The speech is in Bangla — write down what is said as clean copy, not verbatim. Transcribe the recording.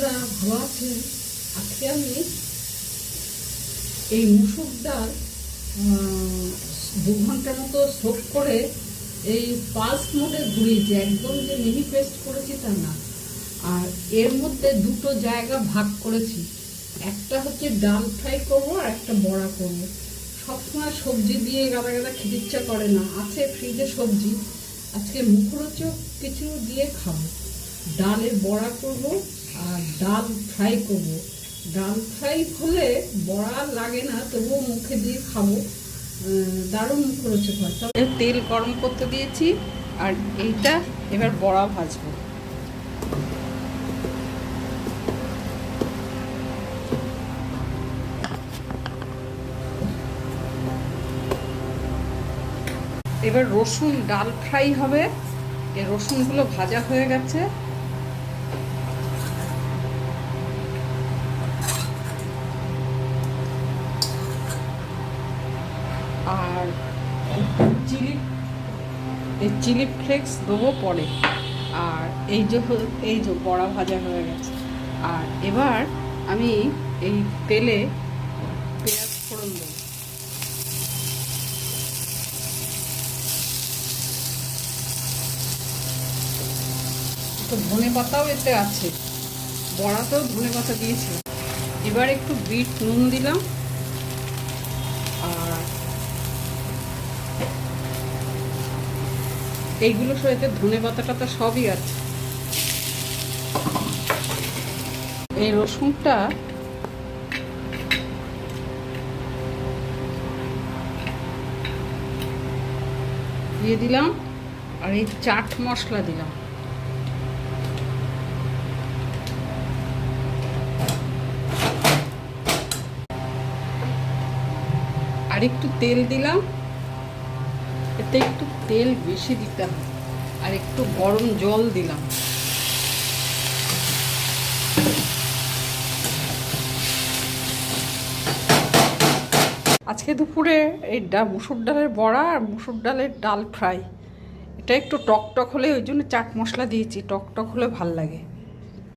বন্ধুরা ভালো আছেন? আজকে আমি এই মুসুর ডাল 2 ঘন্টার মতো সোক করে এই পালস মোডে ঘুরিয়েছি, একদম যে মিহি পেস্ট করেছি তা না। আর এর মধ্যে দুটো জায়গা ভাগ করেছি, একটা হচ্ছে ডাল ফ্রাই করবো আর একটা বড়া করবো। সবসময় সবজি দিয়ে গাদা গাদা খেতে ইচ্ছা করে না, আছে ফ্রিজে সবজি, আজকে মুখরোচক কিছু দিয়ে খাবো। ডালের বড়া করব আর ডাল ফ্রাই করব। ডাল ফ্রাই হলে বড়া লাগে না, তবুও মুখে দিয়ে খাবো, দারুণ মুখরোচক হয়। তবে তেল গরম করতে দিয়েছি আর এইটা এবার বড়া ভাজবো। এবার রসুন ডাল ফ্রাই হবে, এই রসুনগুলো ভাজা হয়ে গেছে। আর চিলি ফ্লেক্স দেবো পরে। আর এই যে বড়া ভাজা হয়ে গেছে। আর এবার আমি এই তেলে পেঁয়াজ ফোড়ন দেবো। তো ধনে পাতাও এতে আছে, বড়াতেও ধনে পাতা দিয়েছি। এবার একটু বিট নুন দিলাম, আর এইগুলো সব এতে ধনে পাতাটা তো সবই আছে। এই রসুনটা দিয়ে দিলাম, আর এই চাট মশলা দিলাম, আর একটু তেল দিলাম। এতে একটু তেল বেশি দিতে হবে, আর একটু গরম জল দিলাম। আজকে দুপুরে এই মুসুর ডালের বড়া আর মুসুর ডালের ডাল ফ্রাই, এটা একটু টক টক হলে ওই জন্য চাট মশলা দিয়েছি, টক টক হলে ভাল লাগে।